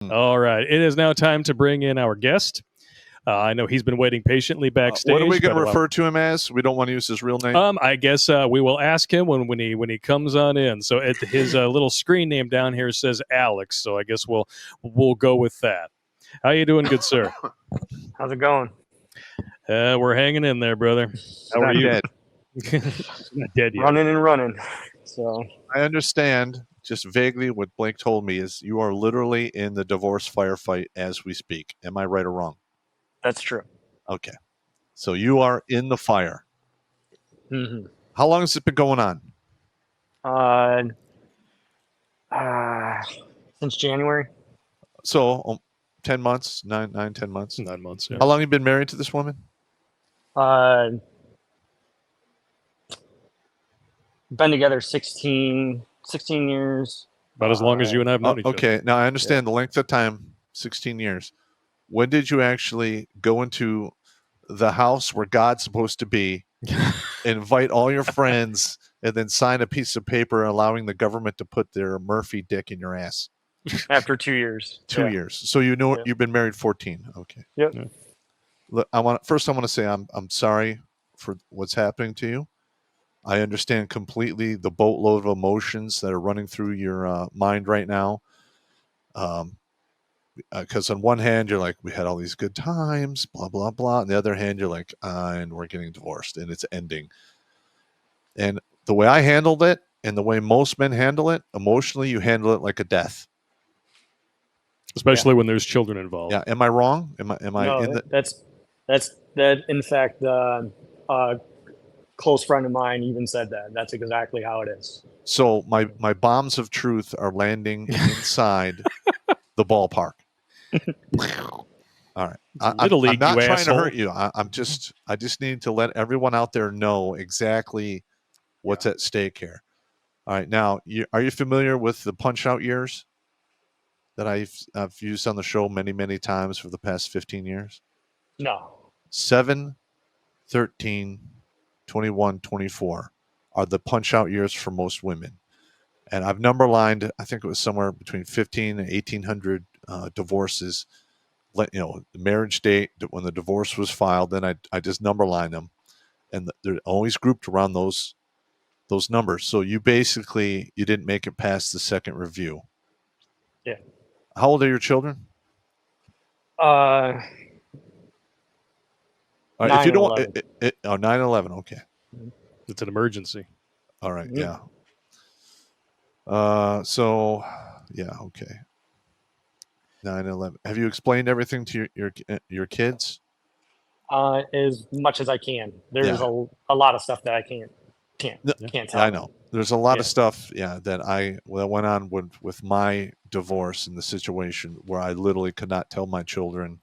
All right. It is now time to bring in our guest. I know he's been waiting patiently backstage. What are we going to refer to him as? We don't want to use his real name. I guess we will ask him when he comes on in. So his little screen name down here says Alex. So I guess we'll go with that. How you doing, good sir? How's it going? We're hanging in there, brother. How are you? Dead. Not dead yet. Running and running. So I understand just vaguely what Blake told me is you are literally in the divorce firefight as we speak. Am I right or wrong? that's true. Okay. So you are in the fire. Mm-hmm. How long has it been going on? Since January. So 10 months, 10 months. 9 months. Yeah. How long have you been married to this woman? Been together 16 years. About as long as you and I have known each other. Okay. Now I understand the length of time, 16 years. When did you actually go into the house where God's supposed to be, invite all your friends, and then sign a piece of paper allowing the government to put their Murphy dick in your ass? After 2 years. 2 years. So you've been married 14. Okay. Yep. Yeah. Look, I want to say I'm sorry for what's happening to you. I understand completely the boatload of emotions that are running through your mind right now. Because on one hand, you're like, we had all these good times, blah, blah, blah. On the other hand, you're like, and we're getting divorced and it's ending. And the way I handled it and the way most men handle it, emotionally, you handle it like a death. Especially when there's children involved. Yeah. Am I wrong? Am I No, in the... that's in fact, a close friend of mine even said that. That's exactly how it is. So my bombs of truth are landing inside the ballpark. All right. I'm not trying to hurt you. I just need to let everyone out there know exactly what's at stake here. All right. Now, are you familiar with the punch-out years that I've used on the show many, many times for the past 15 years? No. 7, 13, 21, 24 are the punch-out years for most women. And I've number-lined, I think it was somewhere between 15 and 1,800 divorces. The marriage date, when the divorce was filed, then I just numberline them. And they're always grouped around those numbers. So you didn't make it past the second review. Yeah. How old are your children? 9 if you don't, 11. 9 11. Okay. It's an emergency. All right. Mm-hmm. Yeah. So, yeah. Okay. 9 11. Have you explained everything to your kids? As much as I can. There's a lot of stuff that I can't tell. I know. There's a lot of stuff, that went on with my divorce and the situation where I literally could not tell my children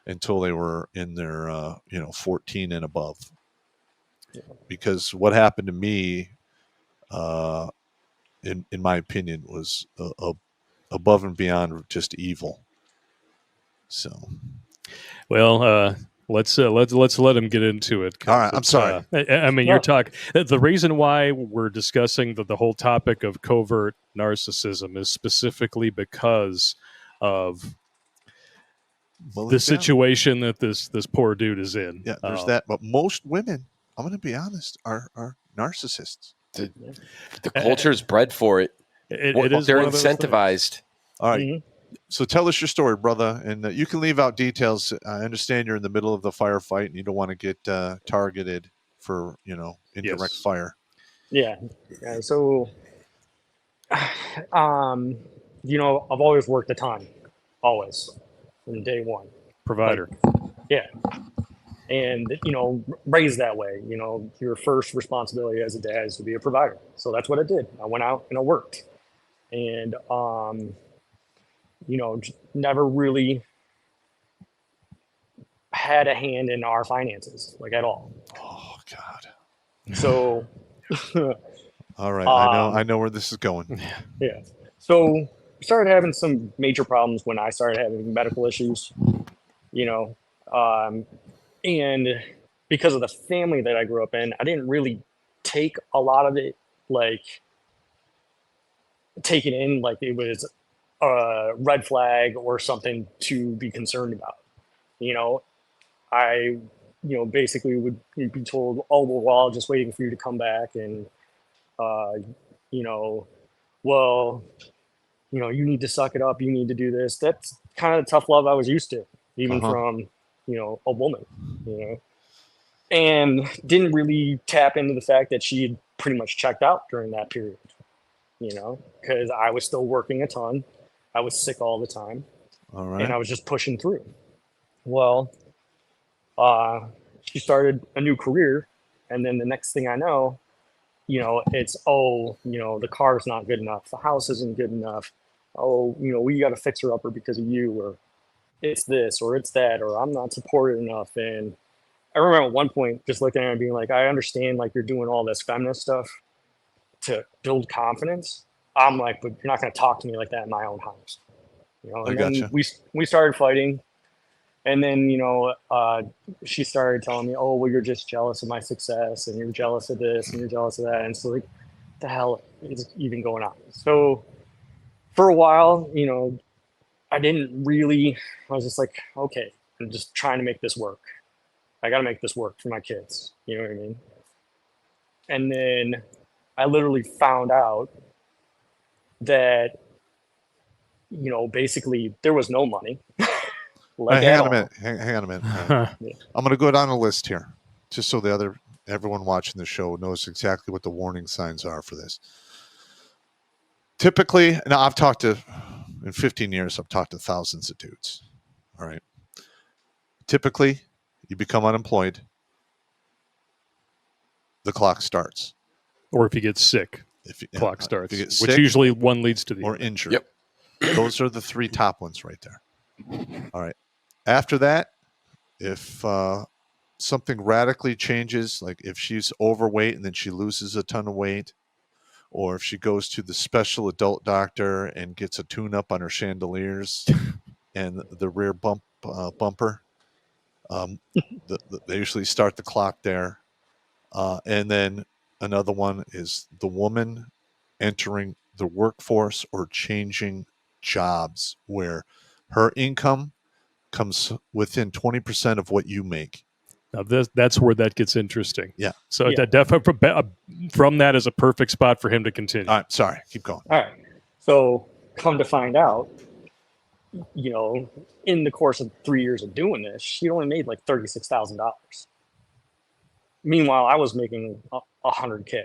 until they were in their 14 and above. Yeah. Because what happened to me, in my opinion, was above and beyond just evil. So, well, let's let him get into it. All right, I'm sorry. You're talking. The reason why we're discussing the whole topic of covert narcissism is specifically because of the situation that this poor dude is in. Yeah, there's that. But most women, I'm going to be honest, are narcissists. The culture is bred for it. They're incentivized. All right. Mm-hmm. So tell us your story, brother, and you can leave out details. I understand you're in the middle of the firefight and you don't want to get targeted for, indirect fire. Yeah. So, I've always worked a ton, always, from day one. Provider. Yeah. And, raised that way. Your first responsibility as a dad is to be a provider. So that's what I did. I went out and I worked. And, never really had a hand in our finances, like at all. Oh, God. So. All right. I know where this is going. Yeah. So started having some major problems when I started having medical issues, and because of the family that I grew up in, I didn't really take a lot of it, take it in like it was a red flag or something to be concerned about. I, basically would be told, oh, well, just waiting for you to come back. And, you know, well, you need to suck it up. You need to do this. That's kind of the tough love I was used to, even from, a woman, and didn't really tap into the fact that she had pretty much checked out during that period, because I was still working a ton. I was sick all the time. All right. And I was just pushing through. Well, she started a new career. And then the next thing I know, it's, the car's not good enough. The house isn't good enough. Oh, we got to fix her upper because of you, or it's this, or it's that, or I'm not supported enough. And I remember at one point just looking at her and being like, I understand like you're doing all this feminist stuff to build confidence. I'm like, but you're not going to talk to me like that in my own house. And then we started fighting. And then, she started telling me, oh, well, you're just jealous of my success, and you're jealous of this, and you're jealous of that. And so, like, the hell is even going on? So for a while, I was just like, okay, I'm just trying to make this work. I got to make this work for my kids. You know what I mean? And then I literally found out that, basically there was no money. Hang on a minute. I'm going to go down the list here, just so everyone watching the show knows exactly what the warning signs are for this. Typically, now in 15 years, I've talked to thousands of dudes. All right. Typically, you become unemployed, the clock starts. Or if you get sick, clock starts, if you get which sick, usually one leads to the or other. Injured. Yep. Those are the three top ones right there. All right. After that, if something radically changes, like if she's overweight and then she loses a ton of weight, or if she goes to the special adult doctor and gets a tune-up on her chandeliers and the rear bumper, they usually start the clock there. And then another one is the woman entering the workforce or changing jobs where her income comes within 20% of what you make. Now that's where that gets interesting. Yeah. So from that is a perfect spot for him to continue. All right, sorry, keep going. All right. So come to find out, in the course of 3 years of doing this, she only made like $36,000. Meanwhile, I was making $100K.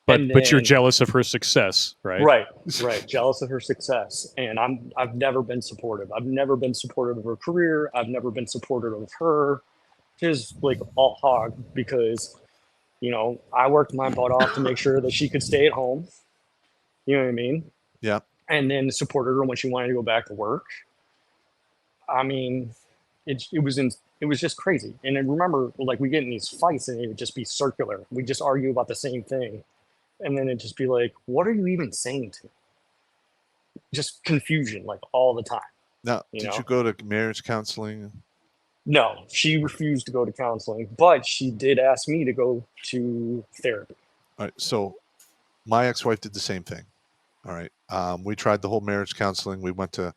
But you're jealous of her success, right? Right. Jealous of her success. And I've never been supportive. I've never been supportive of her career. I've never been supportive of her. Just like all hog because, I worked my butt off to make sure that she could stay at home. You know what I mean? Yeah. And then supported her when she wanted to go back to work. I mean, it was just crazy. And I remember like we get in these fights and it would just be circular. We just argue about the same thing. And then it'd just be like, what are you even saying to me? Just confusion, like all the time. Now, did you go to marriage counseling? No, she refused to go to counseling, but she did ask me to go to therapy. All right. So my ex-wife did the same thing. All right. We tried the whole marriage counseling. We went to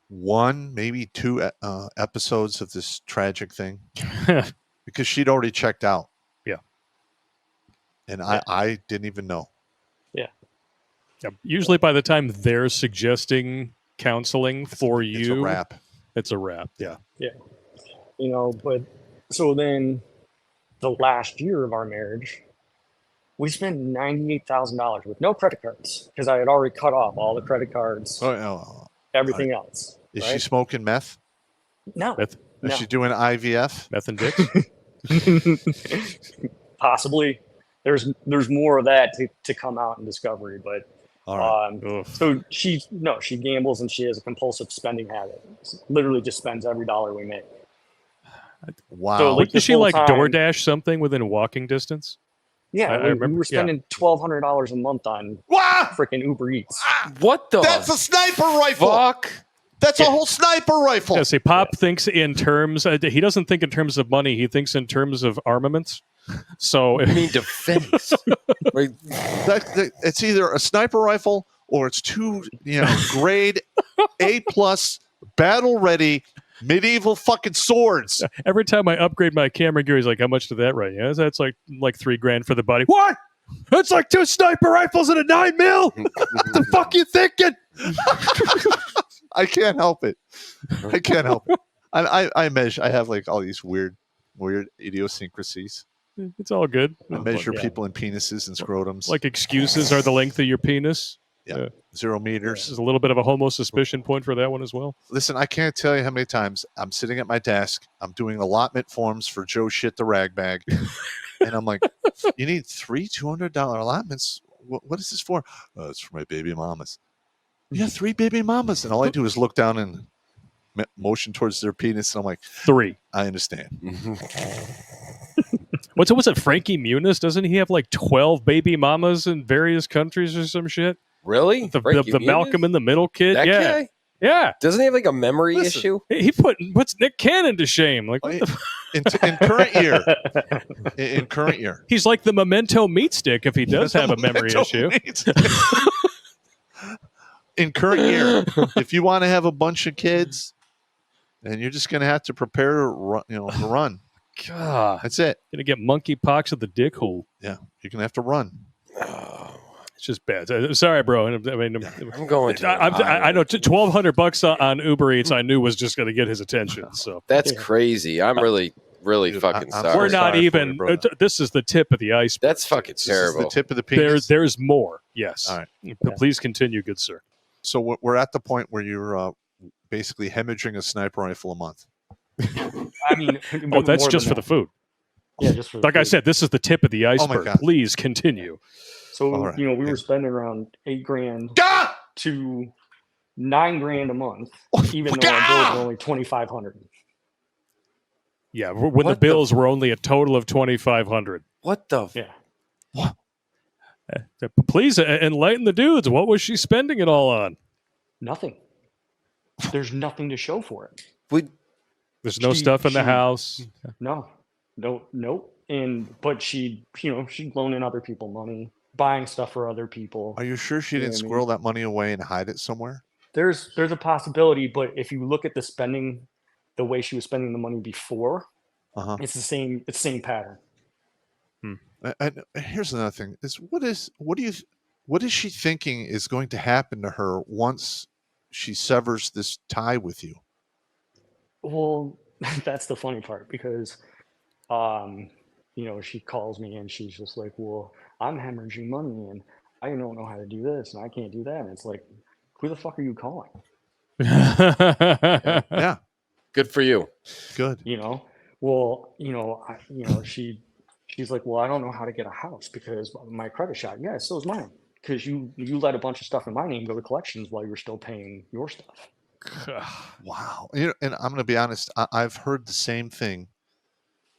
one, maybe two episodes of this tragic thing because she'd already checked out. And I didn't even know. Yeah. Usually by the time they're suggesting counseling for you, it's a wrap. It's a wrap. Yeah. Yeah. But so then the last year of our marriage, we spent $98,000 with no credit cards because I had already cut off all the credit cards, everything else. Is she smoking meth? No. Is she doing IVF? Meth and dicks? Possibly. There's more of that to come out in Discovery, but so she gambles and she has a compulsive spending habit. Literally just spends every dollar we make. Wow. So, like, does she like DoorDash something within walking distance? Yeah, we were spending $1,200 a month on freaking Uber Eats. What the? That's a sniper rifle. Fuck. That's a whole sniper rifle. Yeah, see, Pop thinks in terms. He doesn't think in terms of money. He thinks in terms of armaments. So I mean, defense. Like, it's either a sniper rifle or it's two, grade A+ battle ready medieval fucking swords. every time I upgrade my camera gear, he's like, "How much did that run?" Yeah, that's like $3,000 for the body. What? That's like 2 sniper rifles and a 9mm. What the fuck you thinking? I can't help it. I measure. I have like all these weird idiosyncrasies. It's all good. I measure people in penises and scrotums. Like excuses are the length of your penis. Yeah. 0 meters. There's a little bit of a homo suspicion point for that one as well. Listen, I can't tell you how many times I'm sitting at my desk. I'm doing allotment forms for Joe Shit the Rag Bag. And I'm like, you need 3 $200 allotments? What is this for? It's for my baby mamas. Yeah, 3 baby mamas. And all I do is look down and motion towards their penis. And I'm like, 3. I understand. Was it Frankie Muniz? Doesn't he have like 12 baby mamas in various countries or some shit? really? The Malcolm in the Middle kid? That yeah. guy? Yeah. Doesn't he have like a memory issue? He puts Nick Cannon to shame. Like what in current year. He's like the Memento meat stick if he does have a memory issue. In current year, if you want to have a bunch of kids, then you're just going to have to prepare to run. God, that's it. Gonna get monkeypox at the dick hole. Yeah, you're gonna have to run. It's just bad. Sorry, bro. I mean, I'm going to. I know $1,200 on Uber Eats. I knew was just going to get his attention. So that's crazy. I'm really fucking sorry. We're not even. This is the tip of the iceberg. That's fucking terrible. This is the tip of the penis. There's more. Yes. All right. Please continue, good sir. So we're at the point where you're basically hemorrhaging a sniper rifle a month. I mean, that's just for the food. Yeah, just for like I said, this is the tip of the iceberg. Oh my God. Please continue. So we were spending around $8,000 to $9,000 a month, even though our bills were only $2,500. Yeah, when the bills were only a total of $2,500. What the? Yeah. What? Please enlighten the dudes. What was she spending it all on? Nothing. There's nothing to show for it. There's no stuff in the house. No. But she'd loan in other people money, buying stuff for other people. Are you sure she didn't squirrel that money away and hide it somewhere? There's a possibility, but if you look at the spending, the way she was spending the money before, it's the same pattern. And here's another thing: what is she thinking is going to happen to her once she severs this tie with you? Well, that's the funny part because, she calls me and she's just like, well, I'm hemorrhaging money and I don't know how to do this and I can't do that. And it's like, who the fuck are you calling? Yeah. Good for you. Good. She's like, well, I don't know how to get a house because my credit shot. Yeah, so is mine. Because you let a bunch of stuff in my name go to collections while you're still paying your stuff. Wow. And I'm going to be honest, I've heard the same thing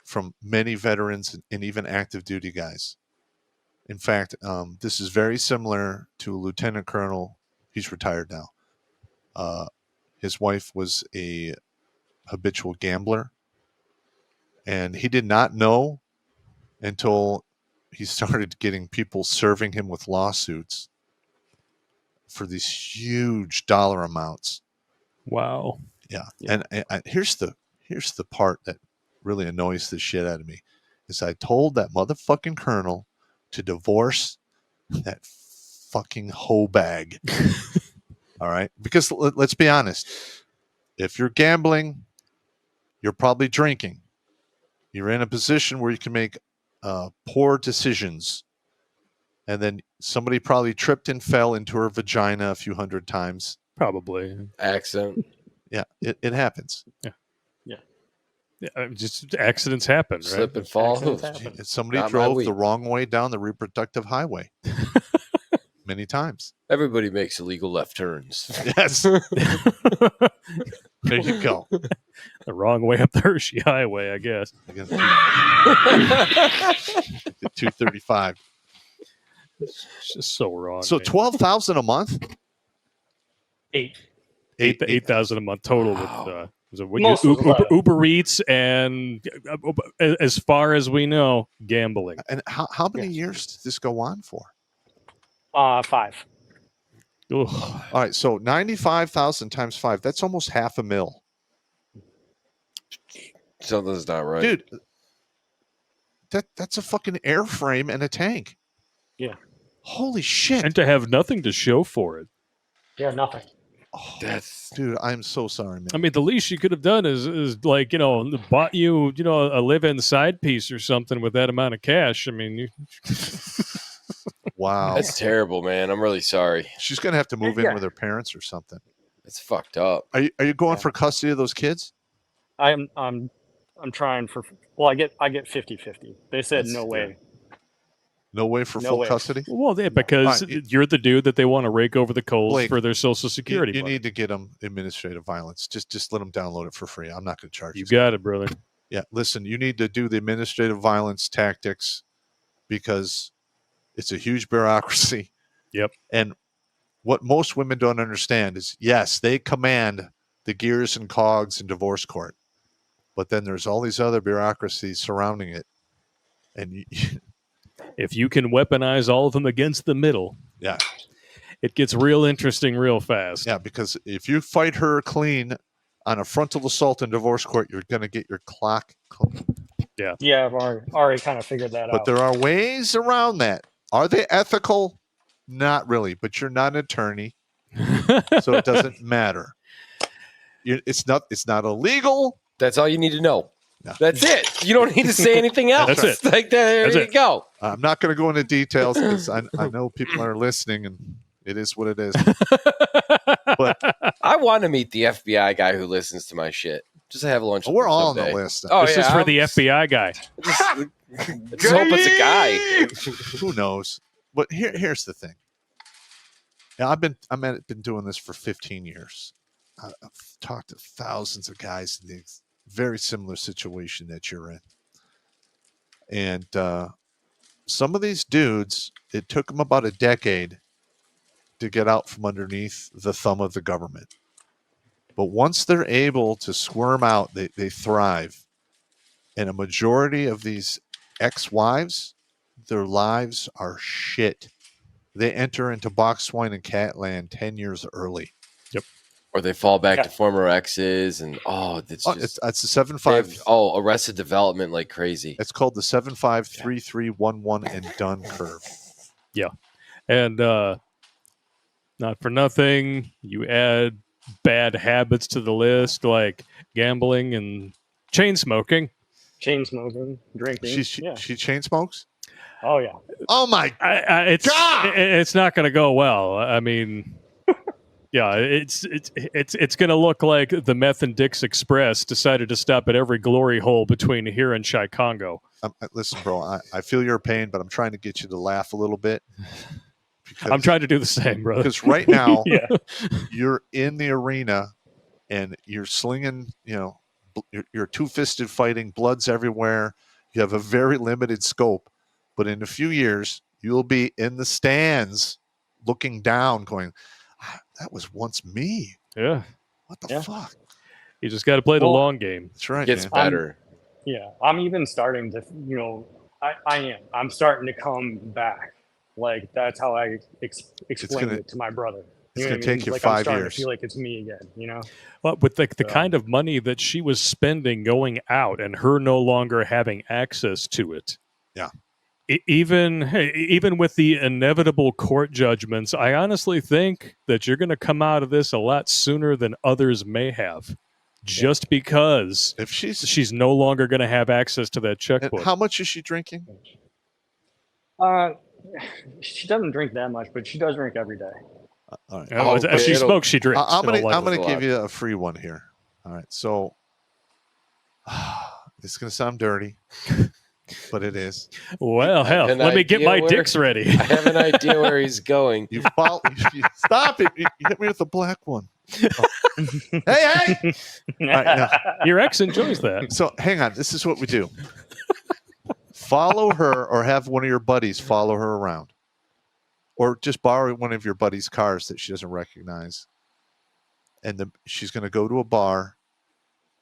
from many veterans and even active duty guys. In fact, this is very similar to a lieutenant colonel. He's retired now. His wife was a habitual gambler, and he did not know until he started getting people serving him with lawsuits for these huge dollar amounts. Wow. Yeah. And here's the part that really annoys the shit out of me is I told that motherfucking colonel to divorce that fucking hoe bag. All right. Because let's be honest. If you're gambling, you're probably drinking. You're in a position where you can make poor decisions. And then somebody probably tripped and fell into her vagina a few hundred times. Probably. Accident. Yeah, it happens. Yeah, just accidents happen, right? Slip and fall. Somebody drove the wrong way down the reproductive highway many times. Everybody makes illegal left turns. Yes. There you go. The wrong way up the Hershey Highway, I guess. The 235. It's just so wrong. So $12,000 a month? $8,000 $8,000 a month total with So Most was 11. Uber Eats and as far as we know, gambling. And how many years did this go on for? 5. Ugh. All right, so 95,000 times 5, that's almost $500,000. Something's not right. Dude, that's a fucking airframe and a tank. Yeah. Holy shit. And to have nothing to show for it. Yeah, nothing. Oh, That's dude, I'm so sorry, man. I mean, the least you could have done is like, bought you, a live-in side piece or something with that amount of cash. I mean, Wow. that's terrible, man. I'm really sorry. She's going to have to move in Yeah. with her parents or something. It's fucked up. Are you going Yeah. for custody of those kids? I'm trying for. Well, I get 50-50. They said That's no way. No way for No full way. custody? well, yeah, because Right. you're the dude that they want to rake over the coals Blake, for their Social Security. You money. need to get them administrative violence. Just let them download it for free. I'm not going to charge You you. got it, brother. Yeah, listen, you need to do the administrative violence tactics because it's a huge bureaucracy. Yep. And what most women don't understand is, yes, they command the gears and cogs in divorce court, but then there's all these other bureaucracies surrounding it. And If you can weaponize all of them against the middle, yeah, it gets real interesting real fast. yeah, because if you fight her clean on a frontal assault in divorce court, you're going to get your clock clean. Yeah, I've already kind of figured that But out. there are ways around that. Are they ethical? Not really, but you're not an attorney, so it doesn't matter. It's not illegal. That's all you need to know. No. That's it. You don't need to say anything else. That's it. Like there That's you it. go. I'm not going to go into details because I know people are listening, and it is what it is. But I want to meet the FBI guy who listens to my shit. Just have lunch. with we're him all on someday. the list. Oh, This yeah, is for I'm the FBI guy. Just hope it's a guy. Who knows? But here's the thing. Yeah, I've been doing this for 15 years. I've talked to thousands of guys in the very similar situation that you're in, and some of these dudes, it took them about a decade to get out from underneath the thumb of the government. But once they're able to squirm out, they thrive. And a majority of these ex-wives, their lives are shit. They enter into box swine and cat land 10 years early. Or they fall back to former exes, and it's It's a 7-5. Arrested Development like crazy. It's called the 7-5-3-3-1-1 and done curve. Yeah. And not for nothing, you add bad habits to the list like gambling and chain smoking. Chain smoking, drinking. She chain smokes? Oh, yeah. Oh, my God! It's not going to go well. I mean, yeah, it's going to look like the Meth and Dix Express decided to stop at every glory hole between here and Chicago. Listen, bro, I feel your pain, but I'm trying to get you to laugh a little bit. I'm trying to do the same, brother. Because right now, Yeah. you're in the arena and you're slinging, you're two-fisted fighting, blood's everywhere. You have a very limited scope. But in a few years, you'll be in the stands looking down going, that was once me. Yeah. What the fuck? You just got to play the long game. That's right. It gets man. better. I'm even starting to, I'm starting to come back. Like, that's how I explain it to my brother. It's going to take you like 5 I'm starting years. to feel like it's me again, Well, with the kind of money that she was spending going out and her no longer having access to it. Yeah. Even with the inevitable court judgments, I honestly think that you're going to come out of this a lot sooner than others may have, just because if she's no longer going to have access to that checkbook. How much is she drinking? She doesn't drink that much, but she does drink every day. All right. If she smokes, she drinks. I'm going to give you a free one here. All right. So it's going to sound dirty, but it is. Well, hell, let me get my dicks ready. I have an idea where he's going. Stop it. You hit me with the black one. Oh. Hey! All right, now, your ex enjoys that. So hang on. This is what we do. Follow her or have one of your buddies follow her around. Or just borrow one of your buddy's cars that she doesn't recognize. And she's going to go to a bar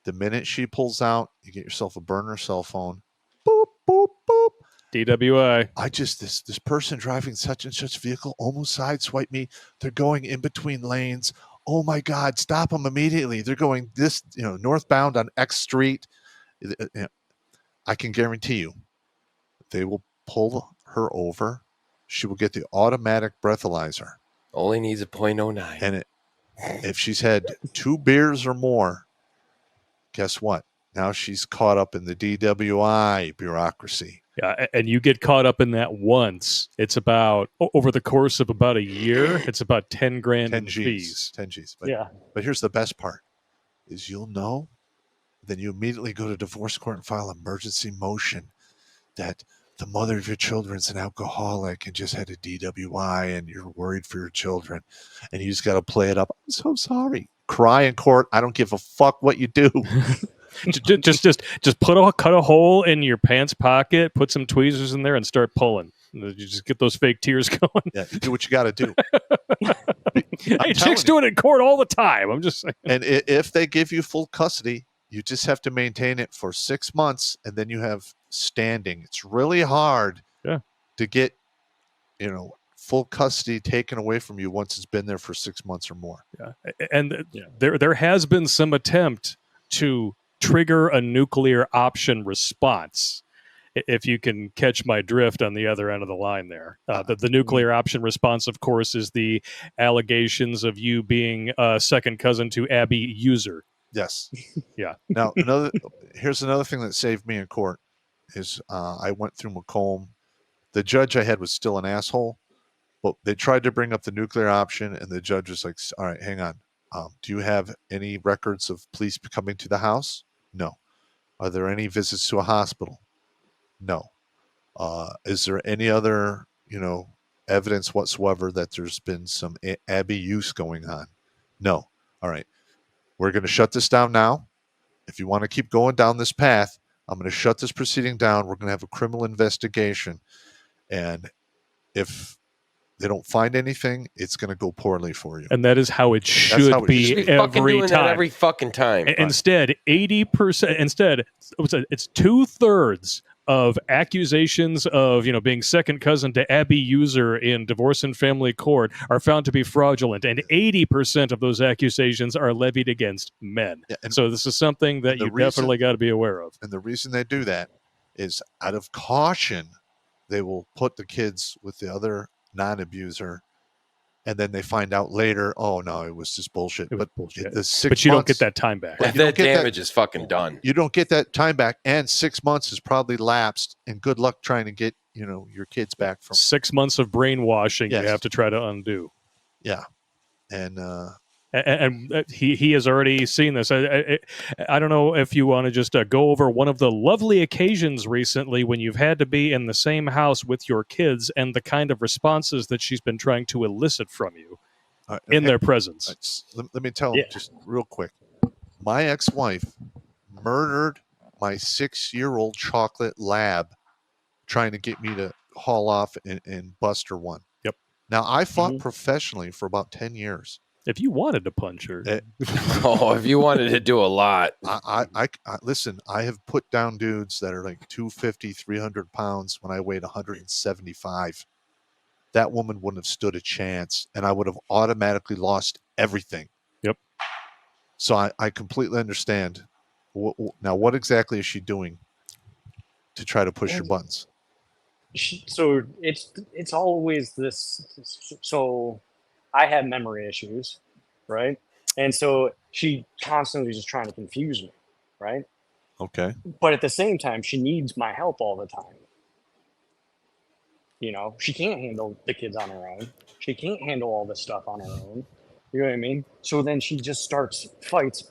The minute she pulls out, you get yourself a burner cell phone. Boop, boop, boop. DWI. This person driving such and such vehicle almost sideswiped me. They're going in between lanes. Oh my God, stop them immediately. They're going this, northbound on X Street. I can guarantee you, they will pull her over. She will get the automatic breathalyzer. Only needs a .09. And if she's had 2 beers or more, guess what? Now she's caught up in the DWI bureaucracy. Yeah, and you get caught up in that once. It's about, over the course of about a year, it's about 10 grand in fees. 10 G's. But here's the best part, is you'll know, then you immediately go to divorce court and file emergency motion that the mother of your children's an alcoholic and just had a DWI and you're worried for your children. And you just got to play it up. I'm so sorry. Cry in court. I don't give a fuck what you do. just cut a hole in your pants pocket, put some tweezers in there, and start pulling. You just get those fake tears going. Yeah, you do what you got to do. Hey, chicks do it in court all the time. I'm just saying. And if they give you full custody, you just have to maintain it for 6 months, and then you have standing. It's really hard to get, full custody taken away from you once it's been there for 6 months or more. Yeah, and there has been some attempt to trigger a nuclear option response, if you can catch my drift on the other end of the line there. The nuclear option response, of course, is the allegations of you being a second cousin to Abby User. Yes. Yeah. Now, here's another thing that saved me in court is I went through Macomb. The judge I had was still an asshole, but they tried to bring up the nuclear option, and the judge was like, all right, hang on. Do you have any records of police coming to the house? No. Are there any visits to a hospital? No. Is there any other, evidence whatsoever that there's been some Abby use going on? No. All right. We're going to shut this down now. If you want to keep going down this path, I'm going to shut this proceeding down. We're going to have a criminal investigation. And if they don't find anything, it's going to go poorly for you. And that is how it should be every time. That every fucking time. Instead, 80%. Instead, it's 2/3 of accusations of being second cousin to Abby User in divorce and family court are found to be fraudulent, and 80% of those accusations are levied against men. Yeah, so this is something that you definitely got to be aware of. And the reason they do that is out of caution. They will put the kids with the other non-abuser, and then they find out later, oh no, it was just bullshit. But you don't get that time back. That damage is fucking done. You don't get that time back, and 6 months has probably lapsed. And good luck trying to get your kids back from 6 months of brainwashing. Yes. You have to try to undo. Yeah, and he has already seen this. I don't know if you want to just go over one of the lovely occasions recently when you've had to be in the same house with your kids and the kind of responses that she's been trying to elicit from you in their presence. Let me tell you just real quick. My ex-wife murdered my 6-year-old chocolate lab trying to get me to haul off and bust her one. Yep. Now, I fought professionally for about 10 years. If you wanted to punch her. If you wanted to do a lot. I listen, I have put down dudes that are like 250, 300 pounds when I weighed 175. That woman wouldn't have stood a chance, and I would have automatically lost everything. Yep. So I completely understand. Now, what exactly is she doing to try to push your buttons? So it's always this. So I have memory issues, right? And so she constantly just trying to confuse me, right? Okay. But at the same time, she needs my help all the time. She can't handle the kids on her own. She can't handle all this stuff on her own. You know what I mean? So then she just starts fights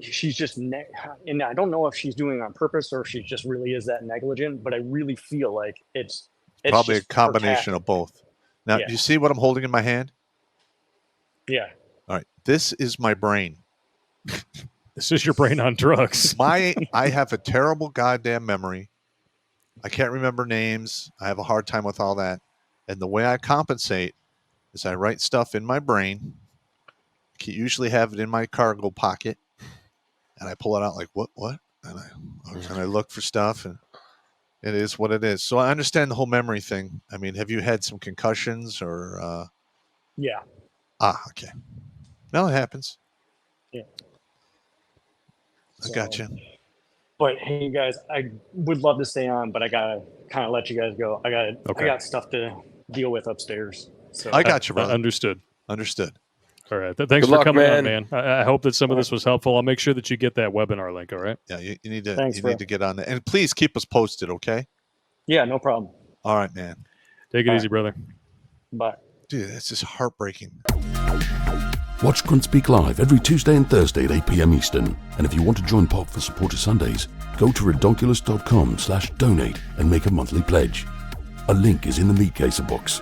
she's just, and I don't know if she's doing it on purpose or if she just really is that negligent, but I really feel like it's probably a combination of both. Now, do you see what I'm holding in my hand? Yeah. All right. This is my brain. This is your brain on drugs. I have a terrible goddamn memory. I can't remember names. I have a hard time with all that. And the way I compensate is I write stuff in my brain. I usually have it in my cargo pocket. and I pull it out like, what? And I look for stuff, and it is what it is. So I understand the whole memory thing. I mean, have you had some concussions or? Yeah. Okay. Well, it happens. Yeah. I got you. But hey, you guys, I would love to stay on, but I gotta kind of let you guys go. I got stuff to deal with upstairs. So I got you, brother. Understood. All right. Thanks for coming on, man. I hope that some of this was helpful. I'll make sure that you get that webinar link. All right. Yeah, you need to. Need to get on there, and please keep us posted, okay? Yeah, no problem. All right, man. Take it easy, brother. Bye. Dude, that's just heartbreaking. Watch Grunt Speak live every Tuesday and Thursday at 8 p.m. Eastern. And if you want to join Pop for Supporter Sundays, go to redonkulous.com/donate and make a monthly pledge. A link is in the meat caser box.